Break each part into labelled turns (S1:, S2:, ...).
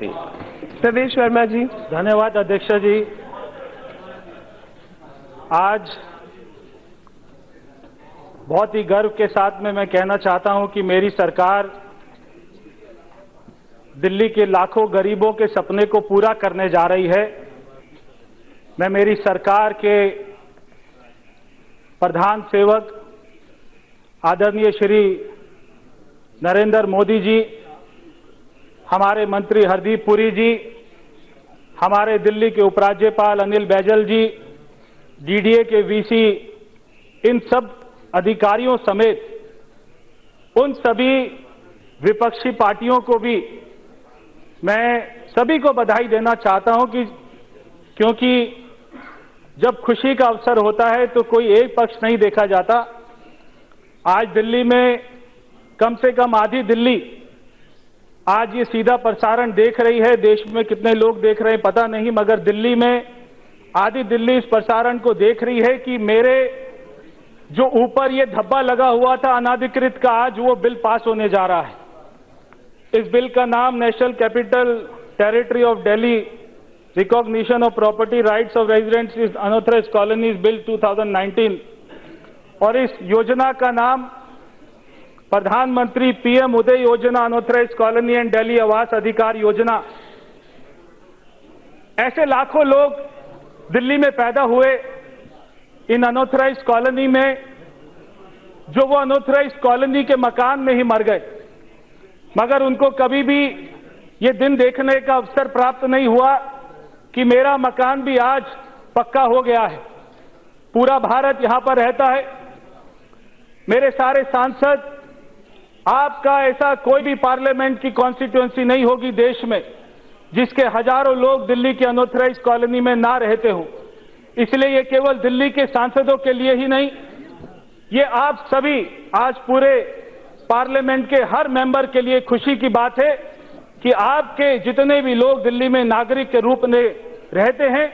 S1: प्रवेश वर्मा जी।
S2: धन्यवाद अध्यक्ष जी। आज बहुत ही गर्व के साथ में मैं कहना चाहता हूं कि मेरी सरकार दिल्ली के लाखों गरीबों के सपने को पूरा करने जा रही है। मैं मेरी सरकार के प्रधान सेवक आदरणीय श्री नरेंद्र मोदी जी, हमारे मंत्री हरदीप पुरी जी, हमारे दिल्ली के उपराज्यपाल अनिल बैजल जी, डीडीए के वीसी, इन सब अधिकारियों समेत उन सभी विपक्षी पार्टियों को भी मैं सभी को बधाई देना चाहता हूं कि क्योंकि जब खुशी का अवसर होता है तो कोई एक पक्ष नहीं देखा जाता। आज दिल्ली में कम से कम आधी दिल्ली आज ये सीधा प्रसारण देख रही है। देश में कितने लोग देख रहे हैं पता नहीं, मगर दिल्ली में आधी दिल्ली इस प्रसारण को देख रही है कि मेरे जो ऊपर ये धब्बा लगा हुआ था अनाधिकृत का, आज वो बिल पास होने जा रहा है। इस बिल का नाम National Capital Territory of Delhi recognition of property rights of residents in unauthorised colonies bill 2019 और इस योजना का नाम प्रधानमंत्री पीएम उदय योजना अनऑथराइज्ड कॉलोनी एंड दिल्ली आवास अधिकार योजना। ऐसे लाखों लोग दिल्ली में पैदा हुए इन अनऑथराइज्ड कॉलोनी में, जो वो अनऑथराइज्ड कॉलोनी के मकान में ही मर गए, मगर उनको कभी भी ये दिन देखने का अवसर प्राप्त नहीं हुआ कि मेरा मकान भी आज पक्का हो गया है। पूरा भारत यहां पर रहता है। मेरे सारे सांसद, आपका ऐसा कोई भी पार्लियामेंट की कॉन्स्टिट्यूएंसी नहीं होगी देश में जिसके हजारों लोग दिल्ली के अनऑथराइज्ड कॉलोनी में ना रहते हो। इसलिए ये केवल दिल्ली के सांसदों के लिए ही नहीं, ये आप सभी आज पूरे पार्लियामेंट के हर मेंबर के लिए खुशी की बात है कि आपके जितने भी लोग दिल्ली में नागरिक के रूप में रहते हैं,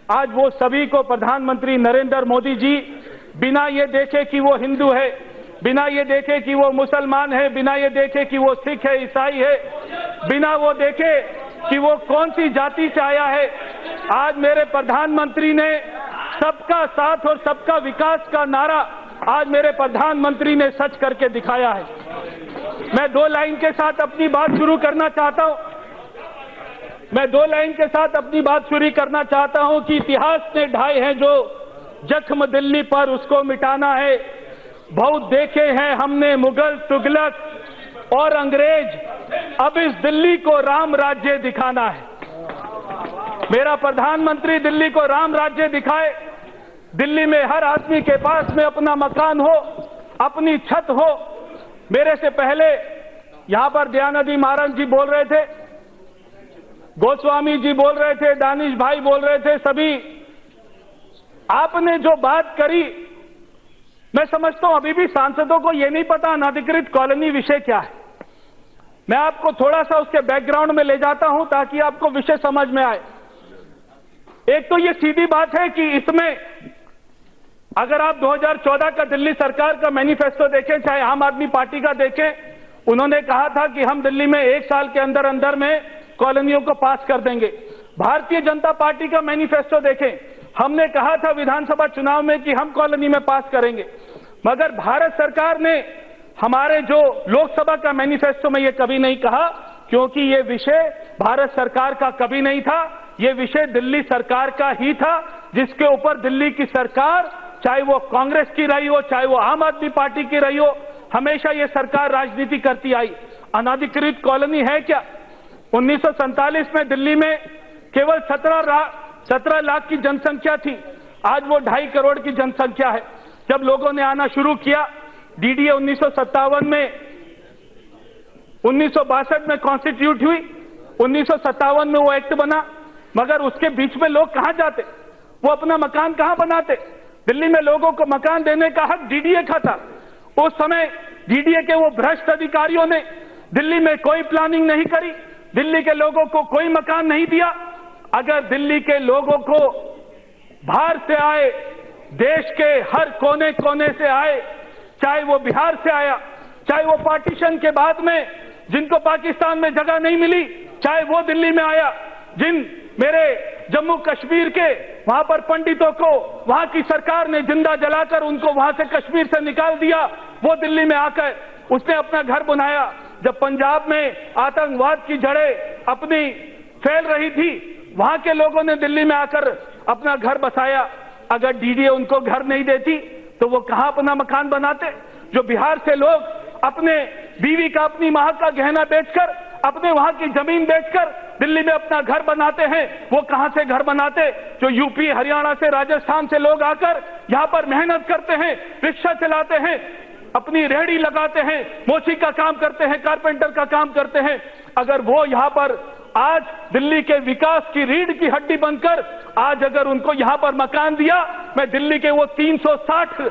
S2: आज वो सभी को प्रधानमंत्री नरेंद्र मोदी जी बिना ये देखे कि वो हिंदू है, बिना ये देखे कि वो मुसलमान है, बिना ये देखे कि वो सिख है, ईसाई है, बिना वो देखे कि वो कौन सी जाति से आया है, आज मेरे प्रधानमंत्री ने सबका साथ और सबका विकास का नारा आज मेरे प्रधानमंत्री ने सच करके दिखाया है। मैं दो लाइन के साथ अपनी बात शुरू करना चाहता हूं कि इतिहास ने ढाए हैं जो जख्म दिल्ली पर, उसको मिटाना है। बहुत देखे हैं हमने मुगल, तुगलक और अंग्रेज, अब इस दिल्ली को राम राज्य दिखाना है। मेरा प्रधानमंत्री दिल्ली को राम राज्य दिखाए। दिल्ली में हर आदमी के पास में अपना मकान हो, अपनी छत हो। मेरे से पहले यहां पर दयानंद महाराज जी बोल रहे थे, गोस्वामी जी बोल रहे थे, दानिश भाई बोल रहे थे, सभी आपने जो बात करी, मैं समझता हूं अभी भी सांसदों को यह नहीं पता अनधिकृत कॉलोनी विषय क्या है। मैं आपको थोड़ा सा उसके बैकग्राउंड में ले जाता हूं ताकि आपको विषय समझ में आए। एक तो यह सीधी बात है कि इसमें अगर आप 2014 का दिल्ली सरकार का मैनिफेस्टो देखें, चाहे आम आदमी पार्टी का देखें, उन्होंने कहा था कि हम दिल्ली में 1 साल के अंदर अंदर में कॉलोनियों को पास कर देंगे। भारतीय जनता पार्टी का मैनिफेस्टो देखें, हमने कहा था विधानसभा चुनाव में कि हम कॉलोनी में पास करेंगे, मगर भारत सरकार ने हमारे जो लोकसभा का मैनिफेस्टो में ये कभी नहीं कहा, क्योंकि ये विषय भारत सरकार का कभी नहीं था। ये विषय दिल्ली सरकार का ही था, जिसके ऊपर दिल्ली की सरकार, चाहे वो कांग्रेस की रही हो, चाहे वो आम आदमी पार्टी की रही हो, हमेशा ये सरकार राजनीति करती आई। अनाधिकृत कॉलोनी है क्या? 1947 में दिल्ली में केवल 17 लाख की जनसंख्या थी, आज वो 2.5 करोड़ की जनसंख्या है। जब लोगों ने आना शुरू किया, डीडीए 1957 में, 1962 में कॉन्स्टिट्यूट हुई, 1957 में वो एक्ट बना, मगर उसके बीच में लोग कहां जाते, वो अपना मकान कहां बनाते? दिल्ली में लोगों को मकान देने का हक डीडीए का था। उस समय डीडीए के वो भ्रष्ट अधिकारियों ने दिल्ली में कोई प्लानिंग नहीं करी, दिल्ली के लोगों को कोई मकान नहीं दिया। अगर दिल्ली के लोगों को बाहर से आए, देश के हर कोने कोने से आए, चाहे वो बिहार से आया, चाहे वो पार्टीशन के बाद में जिनको पाकिस्तान में जगह नहीं मिली, चाहे वो दिल्ली में आया, जिन मेरे जम्मू कश्मीर के वहां पर पंडितों को वहां की सरकार ने जिंदा जलाकर उनको वहां से कश्मीर से निकाल दिया, वो दिल्ली में आकर उसने अपना घर बनाया। जब पंजाब में आतंकवाद की जड़ें अपनी फैल रही थी, वहां के लोगों ने दिल्ली में आकर अपना घर बसाया। अगर डीडीए उनको घर नहीं देती तो वो कहां अपना मकान बनाते? जो बिहार से लोग अपने बीवी का, अपनी मां का गहना बेचकर, अपने वहां की जमीन बेचकर दिल्ली में अपना घर बनाते हैं, वो कहां से घर बनाते? जो यूपी, हरियाणा से, राजस्थान से लोग आकर यहां पर मेहनत करते हैं, रिक्शा चलाते हैं, अपनी रेहड़ी लगाते हैं, मोची का काम करते हैं, कारपेंटर का काम करते हैं, अगर वो यहां पर आज दिल्ली के विकास की रीढ़ की हड्डी बनकर आज अगर उनको यहां पर मकान दिया, मैं दिल्ली के वो 360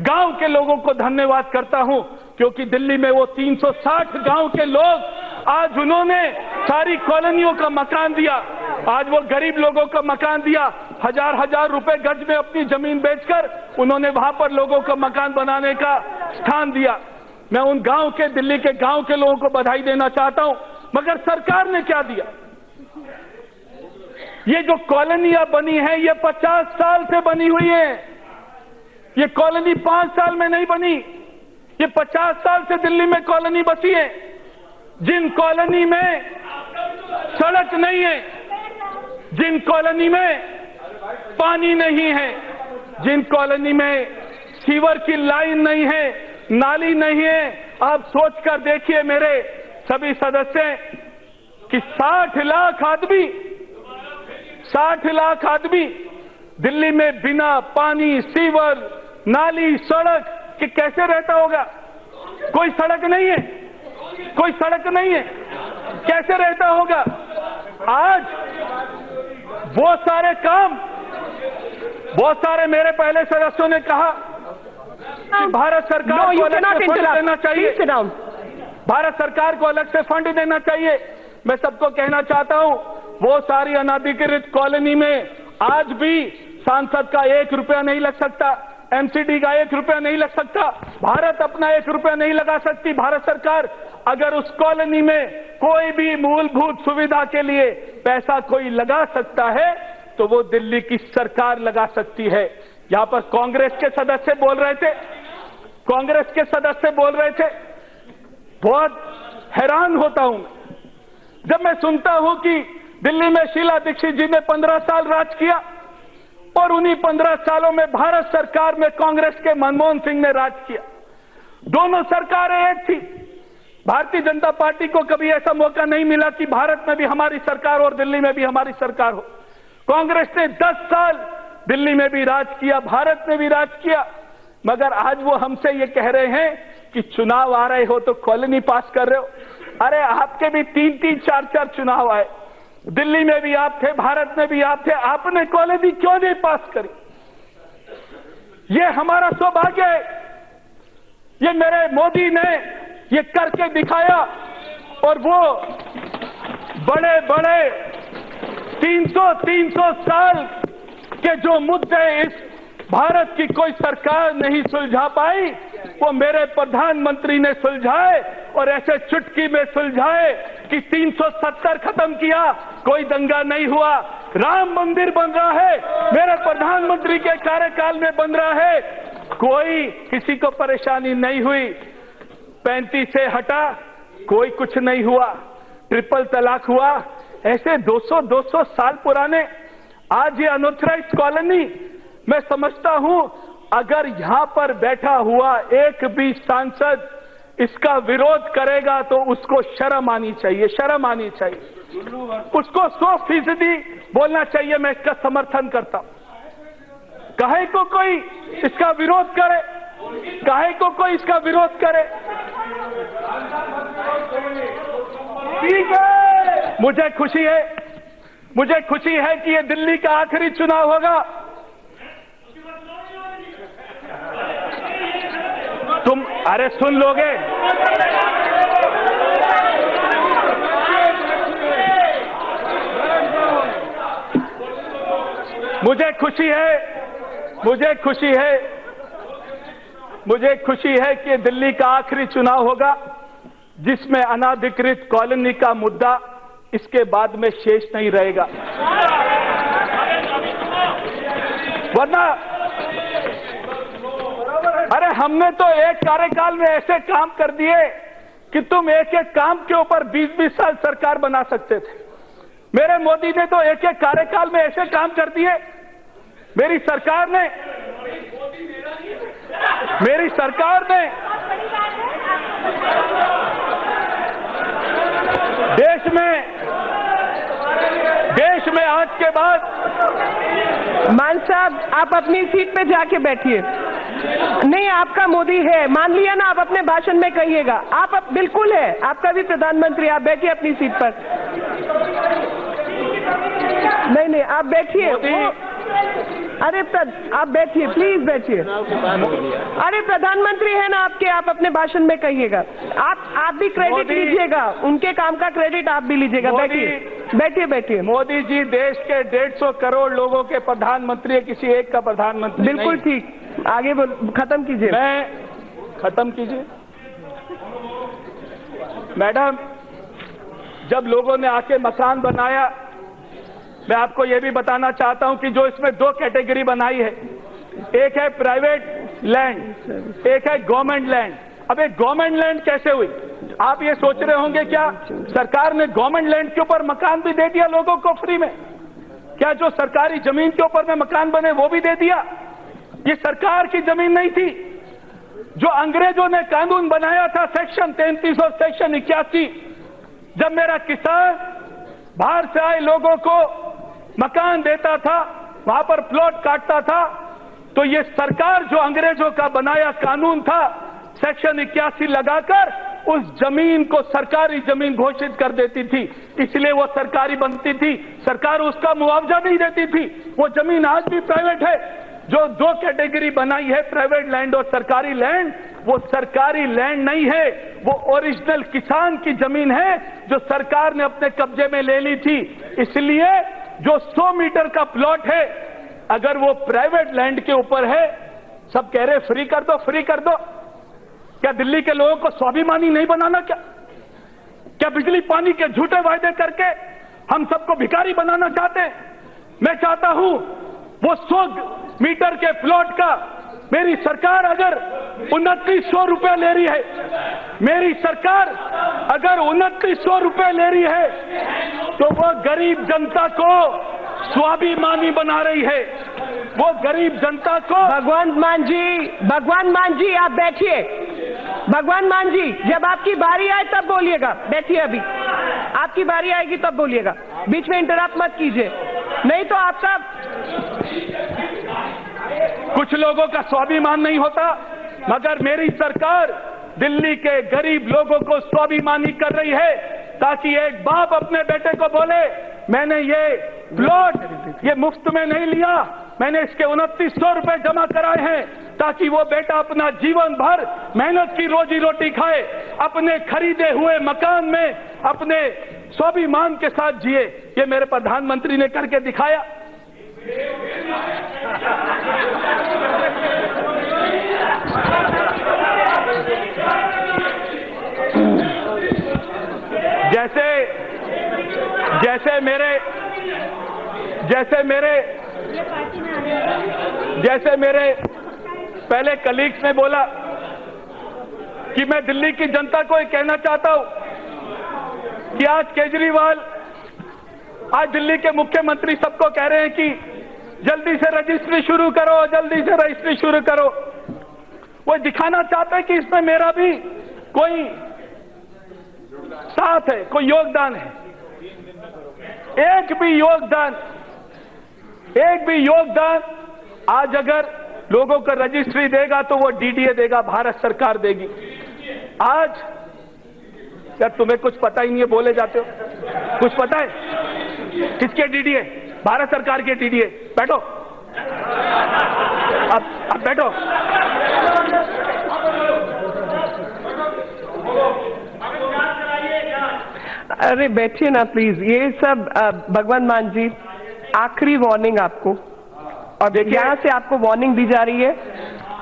S2: गांव के लोगों को धन्यवाद करता हूं, क्योंकि दिल्ली में वो 360 गांव के लोग आज उन्होंने सारी कॉलोनियों का मकान दिया। आज वो गरीब लोगों का मकान दिया, हजार हजार रुपए गज में अपनी जमीन बेचकर उन्होंने वहां पर लोगों का मकान बनाने का स्थान दिया। मैं उन गांव के, दिल्ली के गांव के लोगों को बधाई देना चाहता हूं। मगर सरकार ने क्या दिया? ये जो कॉलोनियां बनी है, ये 50 साल से बनी हुई है। ये कॉलोनी 5 साल में नहीं बनी, ये 50 साल से दिल्ली में कॉलोनी बसी है। जिन कॉलोनी में सड़क नहीं है, जिन कॉलोनी में पानी नहीं है, जिन कॉलोनी में सीवर की लाइन नहीं है, नाली नहीं है, आप सोचकर देखिए मेरे सभी सदस्य कि 60 लाख आदमी दिल्ली में बिना पानी, सीवर, नाली, सड़क के कैसे रहता होगा? कोई सड़क नहीं है, कोई सड़क नहीं है, कैसे रहता होगा? आज वो सारे काम, बहुत सारे मेरे पहले सदस्यों ने कहा कि भारत सरकार को अलग से फंड देना चाहिए, भारत सरकार को अलग से फंड देना चाहिए। मैं सबको कहना चाहता हूं, वो सारी अनाधिकृत कॉलोनी में आज भी सांसद का 1 रुपया नहीं लग सकता, एमसीडी का 1 रुपया नहीं लग सकता, भारत अपना 1 रुपया नहीं लगा सकती। भारत सरकार अगर उस कॉलोनी में कोई भी मूलभूत सुविधा के लिए पैसा कोई लगा सकता है तो वो दिल्ली की सरकार लगा सकती है। यहां पर कांग्रेस के सदस्य बोल रहे थे, कांग्रेस के सदस्य बोल रहे थे, बहुत हैरान होता हूं जब मैं सुनता हूं कि दिल्ली में शीला दीक्षित जी ने 15 साल राज किया और उन्हीं 15 सालों में भारत सरकार में कांग्रेस के मनमोहन सिंह ने राज किया। दोनों सरकारें एक थी। भारतीय जनता पार्टी को कभी ऐसा मौका नहीं मिला कि भारत में भी हमारी सरकार और दिल्ली में भी हमारी सरकार हो। कांग्रेस ने 10 साल दिल्ली में भी राज किया, भारत में भी राज किया, मगर आज वो हमसे ये कह रहे हैं कि चुनाव आ रहे हो तो कॉलोनी पास कर रहे हो। अरे आपके भी 3-3, 4-4 चुनाव आए, दिल्ली में भी आप थे, भारत में भी आप थे, आपने कॉलोनी क्यों नहीं पास करी? ये हमारा सौभाग्य है, ये मेरे मोदी ने ये करके दिखाया। और वो बड़े बड़े 300 साल के जो मुद्दे इस भारत की कोई सरकार नहीं सुलझा पाई, वो मेरे प्रधानमंत्री ने सुलझाए और ऐसे चुटकी में सुलझाए कि 370 खत्म किया, कोई दंगा नहीं हुआ। राम मंदिर बन रहा है, मेरे प्रधानमंत्री के कार्यकाल में बन रहा है, कोई किसी को परेशानी नहीं हुई। 35 से हटा, कोई कुछ नहीं हुआ। ट्रिपल तलाक हुआ, ऐसे 200 साल पुराने आज ये अनऑथराइज्ड कॉलोनी, मैं समझता हूं अगर यहां पर बैठा हुआ एक भी सांसद इसका विरोध करेगा तो उसको शर्म आनी चाहिए, शर्म आनी चाहिए। उसको 100% बोलना चाहिए मैं इसका समर्थन करता हूं। काहे को कोई इसका विरोध करे, काहे को कोई इसका विरोध करे? ठीक है, मुझे खुशी है कि ये दिल्ली का आखिरी चुनाव होगा। तुम अरे सुन लोगे, मुझे खुशी है कि दिल्ली का आखिरी चुनाव होगा जिसमें अनाधिकृत कॉलोनी का मुद्दा इसके बाद में शेष नहीं रहेगा। वरना अरे हमने तो एक कार्यकाल में ऐसे काम कर दिए कि तुम एक एक काम के ऊपर 20-20 साल सरकार बना सकते थे। मेरे मोदी ने तो एक एक कार्यकाल में ऐसे काम कर दिए। मेरी सरकार ने देश में आज के बाद।
S1: मान साहब, आप अपनी सीट पे जाके बैठिए। नहीं, आपका मोदी है, मान लिया ना, आप अपने भाषण में कहिएगा। आप बिल्कुल है, आपका भी प्रधानमंत्री। आप बैठिए अपनी सीट पर। नहीं, आप बैठिए। अरे आप बैठिए, प्लीज बैठिए। अरे प्रधानमंत्री है ना आपके, आप अपने भाषण में कहिएगा। आप भी क्रेडिट लीजिएगा, उनके काम का क्रेडिट आप भी लीजिएगा। बैठिए।
S2: मोदी जी देश के 150 करोड़ लोगों के प्रधानमंत्री है, किसी एक का प्रधानमंत्री।
S1: बिल्कुल ठीक, आगे खत्म कीजिए।
S2: खत्म कीजिए। मैडम, जब लोगों ने आके मकान बनाया, मैं आपको यह भी बताना चाहता हूं कि जो इसमें 2 कैटेगरी बनाई है, एक है प्राइवेट लैंड, एक है गवर्नमेंट लैंड। अब एक गवर्नमेंट लैंड कैसे हुई? आप ये सोच रहे होंगे क्या सरकार ने गवर्नमेंट लैंड के ऊपर मकान भी दे दिया लोगों को फ्री में? क्या जो सरकारी जमीन के ऊपर में मकान बने वो भी दे दिया? ये सरकार की जमीन नहीं थी। जो अंग्रेजों ने कानून बनाया था सेक्शन 33 और सेक्शन 81, जब मेरा किसान बाहर से आए लोगों को मकान देता था, वहां पर प्लॉट काटता था, तो ये सरकार जो अंग्रेजों का बनाया कानून था सेक्शन 81 लगाकर उस जमीन को सरकारी जमीन घोषित कर देती थी। इसलिए वो सरकारी बनती थी, सरकार उसका मुआवजा नहीं देती थी। वो जमीन आज भी प्राइवेट है। जो 2 कैटेगरी बनाई है, प्राइवेट लैंड और सरकारी लैंड, वो सरकारी लैंड नहीं है, वो ओरिजिनल किसान की जमीन है जो सरकार ने अपने कब्जे में ले ली थी। इसलिए जो 100 मीटर का प्लॉट है, अगर वो प्राइवेट लैंड के ऊपर है, सब कह रहे फ्री कर दो। क्या दिल्ली के लोगों को स्वाभिमानी नहीं बनाना? क्या बिजली पानी के झूठे वायदे करके हम सबको भिखारी बनाना चाहते हैं? मैं चाहता हूं वो 100 मीटर के प्लॉट का मेरी सरकार अगर 2900 रुपए ले रही है, मेरी सरकार अगर 2900 रुपए ले रही है, तो वो गरीब जनता को स्वाभिमानी बना रही है। वो गरीब जनता को।
S1: भगवंत मान जी आप बैठिए। भगवान मान जी, जब आपकी बारी आए तब बोलिएगा। बैठिए, अभी आपकी बारी आएगी तब बोलिएगा, बीच में इंटरप्ट मत कीजिए, नहीं तो आपका।
S2: कुछ लोगों का स्वाभिमान नहीं होता, मगर मेरी सरकार दिल्ली के गरीब लोगों को स्वाभिमानी कर रही है, ताकि एक बाप अपने बेटे को बोले मैंने ये प्लॉट ये मुफ्त में नहीं लिया, मैंने इसके 2900 रुपए जमा कराए हैं, ताकि वो बेटा अपना जीवन भर मेहनत की रोजी रोटी खाए, अपने खरीदे हुए मकान में अपने स्वाभिमान के साथ जिए। ये मेरे प्रधानमंत्री ने करके दिखाया। जैसे मेरे पहले कलीग्स ने बोला कि मैं दिल्ली की जनता को ये कहना चाहता हूं कि आज दिल्ली के मुख्यमंत्री सबको कह रहे हैं कि जल्दी से रजिस्ट्री शुरू करो। वो दिखाना चाहते हैं कि इसमें मेरा भी कोई साथ है, कोई योगदान है। एक भी योगदान आज अगर लोगों को रजिस्ट्री देगा तो वो डीडीए देगा, भारत सरकार देगी। आज क्या तुम्हें कुछ पता ही नहीं है, बोले जाते हो? कुछ पता है किसके डीडीए? भारत सरकार के डीडीए। बैठो, अब बैठो।
S1: अरे बैठिए ना प्लीज। ये सब भगवंत मान जी, आखिरी वार्निंग आपको, और यहाँ से आपको वार्निंग दी जा रही है।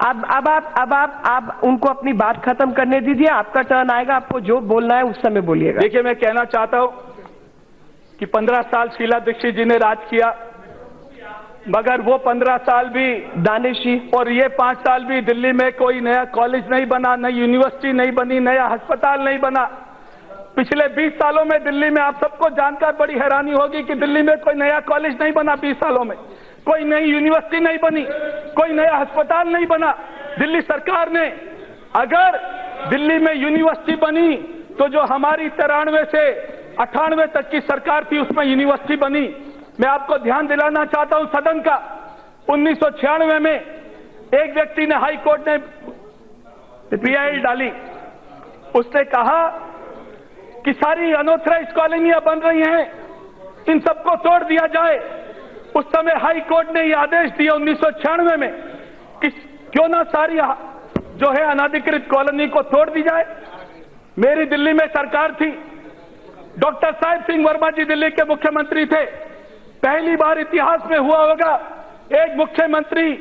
S1: अब आप उनको अपनी बात खत्म करने दीजिए। आपका टर्न आएगा, आपको जो बोलना है उस समय बोलिएगा।
S2: देखिए, मैं कहना चाहता हूं कि 15 साल शीला दीक्षित जी ने राज किया, मगर वो 15 साल भी
S1: दानिश जी
S2: और ये 5 साल भी दिल्ली में कोई नया कॉलेज नहीं बना, नई यूनिवर्सिटी नहीं बनी, नया अस्पताल नहीं बना। पिछले 20 सालों में दिल्ली में आप सबको जानकर बड़ी हैरानी होगी कि दिल्ली में कोई नया कॉलेज नहीं बना। 20 सालों में कोई नई यूनिवर्सिटी नहीं बनी, कोई नया अस्पताल नहीं बना। दिल्ली सरकार ने, अगर दिल्ली में यूनिवर्सिटी बनी तो जो हमारी 93 से 98 तक की सरकार थी उसमें यूनिवर्सिटी बनी। मैं आपको ध्यान दिलाना चाहता हूं सदन का, 1996 में एक व्यक्ति ने, हाई कोर्ट ने पीआई डाली, उसने कहा कि सारी अनऑथराइज्ड कॉलोनियां बन रही हैं, इन सबको तोड़ दिया जाए। उस समय हाई कोर्ट ने यह आदेश दिया 1996 में कि क्यों ना सारी जो है अनाधिकृत कॉलोनी को तोड़ दी जाए। मेरी दिल्ली में सरकार थी, डॉक्टर साहिब सिंह वर्मा जी दिल्ली के मुख्यमंत्री थे। पहली बार इतिहास में हुआ होगा एक मुख्यमंत्री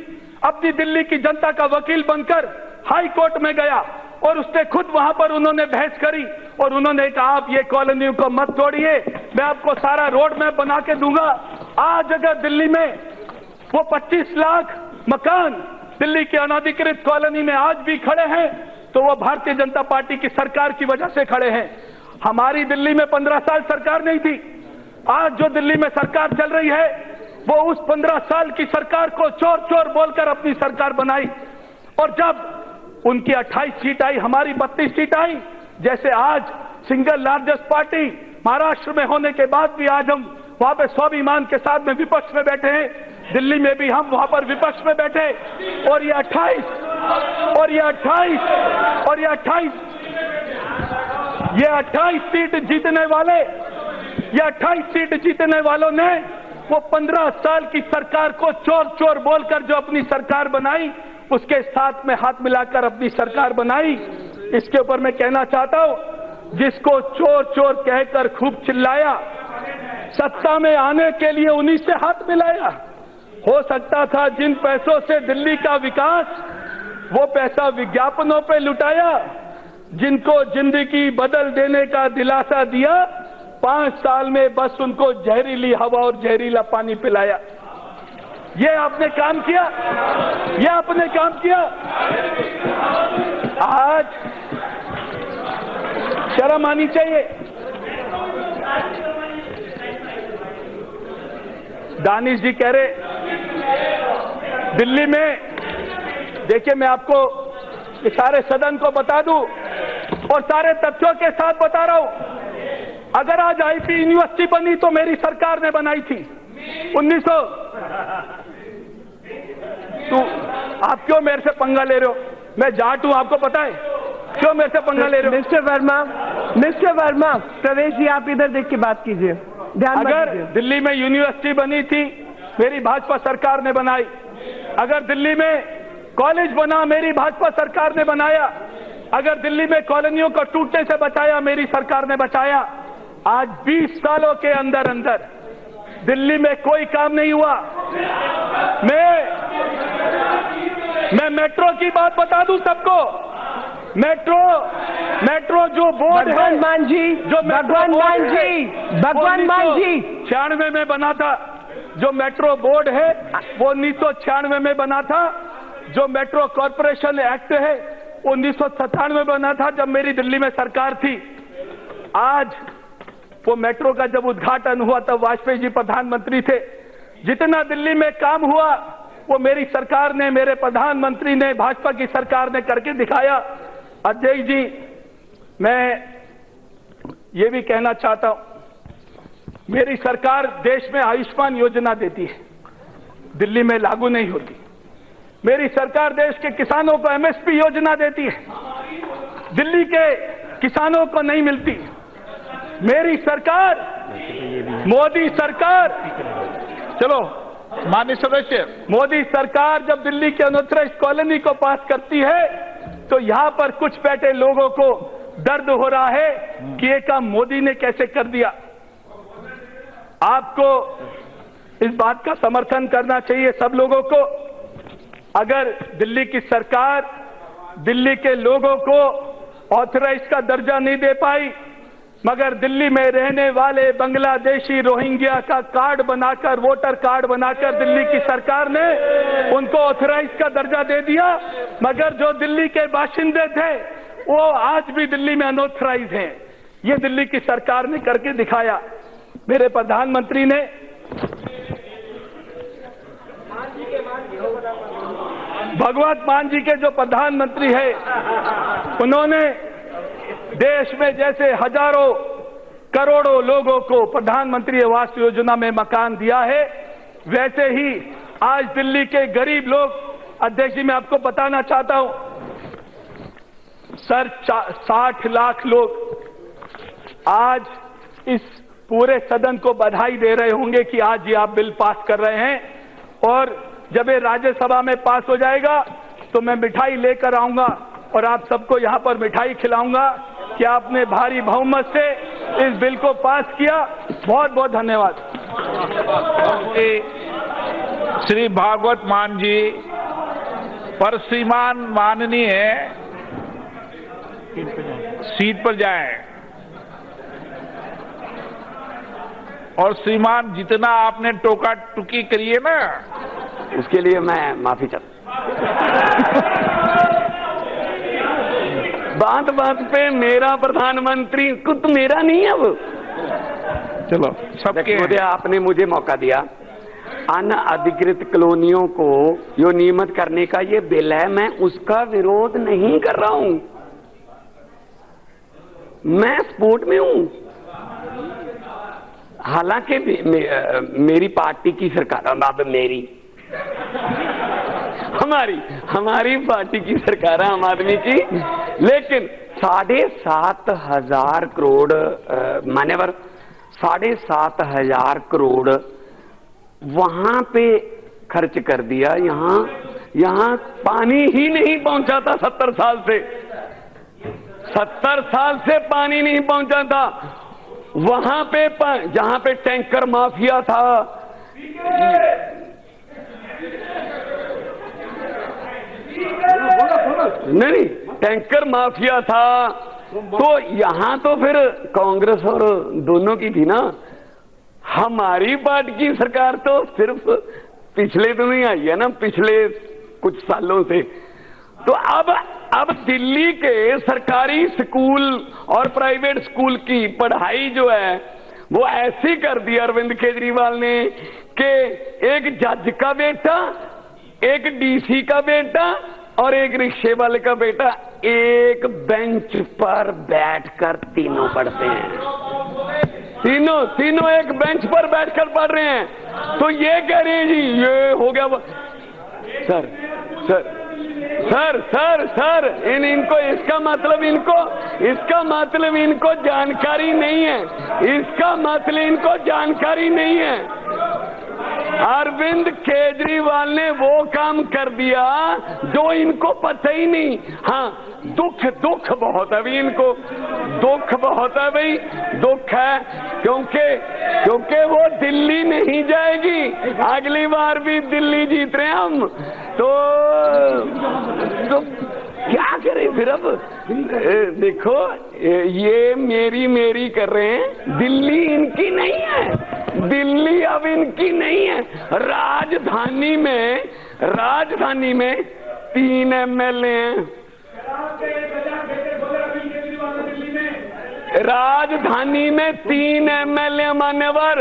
S2: अपनी दिल्ली की जनता का वकील बनकर हाई कोर्ट में गया और उसने खुद वहां पर उन्होंने बहस करी और उन्होंने कहा आप ये कॉलोनियों को मत तोड़िए, मैं आपको सारा रोड मैप बना के दूंगा। आज अगर दिल्ली में वो 25 लाख मकान दिल्ली के अनाधिकृत कॉलोनी में आज भी खड़े हैं तो वो भारतीय जनता पार्टी की सरकार की वजह से खड़े हैं। हमारी दिल्ली में 15 साल सरकार नहीं थी। आज जो दिल्ली में सरकार चल रही है वो उस 15 साल की सरकार को चोर चोर बोलकर अपनी सरकार बनाई और जब उनकी 28 सीट आई, हमारी 32 सीट आई। जैसे आज सिंगल लार्जेस्ट पार्टी महाराष्ट्र में होने के बाद भी आज हम वहां पे स्वाभिमान के साथ में विपक्ष में बैठे हैं, दिल्ली में भी हम वहां पर विपक्ष में बैठे और ये 28 सीट जीतने वाले, ये 28 सीट जीतने वालों ने वो 15 साल की सरकार को चोर चोर बोलकर जो अपनी सरकार बनाई उसके साथ में हाथ मिलाकर अपनी सरकार बनाई। इसके ऊपर मैं कहना चाहता हूं, जिसको चोर चोर कहकर खूब चिल्लाया, सत्ता में आने के लिए उन्हीं से हाथ मिलाया। हो सकता था जिन पैसों से दिल्ली का विकास, वो पैसा विज्ञापनों पे लुटाया। जिनको जिंदगी बदल देने का दिलासा दिया, 5 साल में बस उनको जहरीली हवा और जहरीला पानी पिलाया। ये आपने काम किया, ये आपने काम किया। आज शर्म आनी चाहिए। दानिश जी कह रहे दिल्ली में, देखिए मैं आपको इस सारे सदन को बता दूं और सारे तथ्यों के साथ बता रहा हूं। अगर आज आईपी यूनिवर्सिटी बनी तो मेरी सरकार ने बनाई थी। 1900 तो आप क्यों मेरे से पंगा ले रहे हो? मैं जाट हूं, आपको पता है, क्यों मेरे से पंगा ले रहे हो?
S1: मिस्टर वर्मा, प्रवेश जी आप इधर देख के बात कीजिए, ध्यान
S2: अगर दिल्ली में यूनिवर्सिटी बनी थी मेरी भाजपा सरकार ने बनाई। अगर दिल्ली में कॉलेज बना मेरी भाजपा सरकार ने बनाया। अगर दिल्ली में कॉलोनियों को टूटने से बचाया मेरी सरकार ने बचाया। आज 20 सालों के अंदर अंदर दिल्ली में कोई काम नहीं हुआ। मैं मेट्रो की बात बता दूं सबको। मेट्रो जो बोर्ड है,
S1: भगवान मान जी
S2: 96 में बना था। जो मेट्रो बोर्ड है वो 1996 में बना था। जो मेट्रो कॉरपोरेशन एक्ट है वो 1997 में बना था, जब मेरी दिल्ली में सरकार थी। आज वो मेट्रो का जब उद्घाटन हुआ तब वाजपेयी जी प्रधानमंत्री थे। जितना दिल्ली में काम हुआ वो मेरी सरकार ने, मेरे प्रधानमंत्री ने, भाजपा की सरकार ने करके दिखाया। अध्यक्ष जी, मैं ये भी कहना चाहता हूं, मेरी सरकार देश में आयुष्मान योजना देती है, दिल्ली में लागू नहीं होती। मेरी सरकार देश के किसानों को एमएसपी योजना देती है, दिल्ली के किसानों को नहीं मिलती। मेरी सरकार, मोदी सरकार, चलो माननीय सदस्य, मोदी सरकार जब दिल्ली के अनऑथराइज्ड कॉलोनी को पास करती है तो यहां पर कुछ बैठे लोगों को दर्द हो रहा है कि ये काम मोदी ने कैसे कर दिया। आपको इस बात का समर्थन करना चाहिए सब लोगों को। अगर दिल्ली की सरकार दिल्ली के लोगों को ऑथराइज का दर्जा नहीं दे पाई मगर दिल्ली में रहने वाले बांग्लादेशी रोहिंग्या का कार्ड बनाकर, वोटर कार्ड बनाकर दिल्ली की सरकार ने उनको ऑथराइज का दर्जा दे दिया। मगर जो दिल्ली के बाशिंदे थे वो आज भी दिल्ली में अनऑथराइज हैं। ये दिल्ली की सरकार ने करके दिखाया। मेरे प्रधानमंत्री ने भगवत मान जी के जो प्रधानमंत्री है, उन्होंने देश में जैसे हजारों करोड़ों लोगों को प्रधानमंत्री आवास योजना में मकान दिया है, वैसे ही आज दिल्ली के गरीब लोग, अध्यक्ष जी मैं आपको बताना चाहता हूं सर, 60 लाख लोग आज इस पूरे सदन को बधाई दे रहे होंगे कि आज ये आप बिल पास कर रहे हैं, और जब ये राज्यसभा में पास हो जाएगा तो मैं मिठाई लेकर आऊंगा और आप सबको यहां पर मिठाई खिलाऊंगा कि आपने भारी बहुमत से इस बिल को पास किया। बहुत बहुत धन्यवाद।
S3: श्री भागवत मान जी, पर श्रीमान माननीय सीट पर जाएं और श्रीमान जितना आपने टोका टुकी करी है ना,
S4: उसके लिए मैं माफी चाहता बात बात पे मेरा प्रधानमंत्री खुद मेरा नहीं है वो।
S3: चलो सबके
S4: आपने मुझे मौका दिया, अनअधिकृत कॉलोनियों को यो नियमित करने का ये बिल है, मैं उसका विरोध नहीं कर रहा हूं, मैं सपोर्ट में हूं। हालांकि मेरी पार्टी की सरकार, मेरी हमारी पार्टी की सरकार है आम आदमी की, लेकिन 7,500 करोड़ मान्यवर 7,500 करोड़ वहां पे खर्च कर दिया। यहां पानी ही नहीं पहुंचा था 70 साल से, 70 साल से पानी नहीं पहुंचा था। वहां पे जहां पे टैंकर माफिया था, नहीं टैंकर माफिया था, तो यहां तो फिर कांग्रेस और दोनों की थी ना। हमारी पार्टी की सरकार तो सिर्फ पिछले तो नहीं आई है ना, पिछले कुछ सालों से। तो अब दिल्ली के सरकारी स्कूल और प्राइवेट स्कूल की पढ़ाई जो है वो ऐसी कर दी अरविंद केजरीवाल ने कि एक जज का बेटा, एक डीसी का बेटा और एक रिक्शे वाले का बेटा एक बेंच पर बैठकर तीनों पढ़ते हैं। तीनों एक बेंच पर बैठकर पढ़ रहे हैं। तो ये कह रहे हैं जी ये हो गया। सर इनको इसका मतलब इनको जानकारी नहीं है, इसका मतलब इनको जानकारी नहीं है। अरविंद केजरीवाल ने वो काम कर दिया जो इनको पता ही नहीं। हाँ, दुख बहुत है भाई, इनको दुख बहुत है भाई, दुख है क्योंकि वो दिल्ली नहीं जाएगी। अगली बार भी दिल्ली जीत रहे हम, तो क्या करें फिर। अब देखो ये मेरी कर रहे हैं, दिल्ली इनकी नहीं है, दिल्ली अब इनकी नहीं है। राजधानी में 3 एमएलए हैं, राजधानी में 3 एमएलए मान्यवर,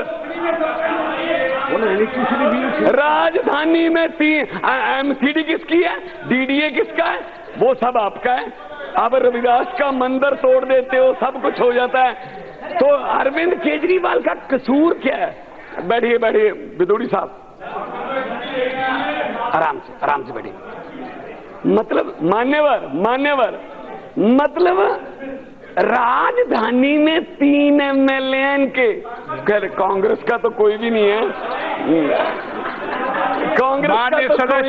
S4: राजधानी में 3। एमसीडी किसकी है, डीडीए किसका है, वो सब आपका है। अब रविदास का मंदिर तोड़ देते हो, सब कुछ हो जाता है। तो अरविंद केजरीवाल का कसूर क्या है? बैठिए विदोड़ी साहब, आराम से बैठिए। मतलब मान्यवर मतलब राजधानी में 3 एमएलए के, कांग्रेस का तो कोई भी नहीं है, कांग्रेस का तो कोई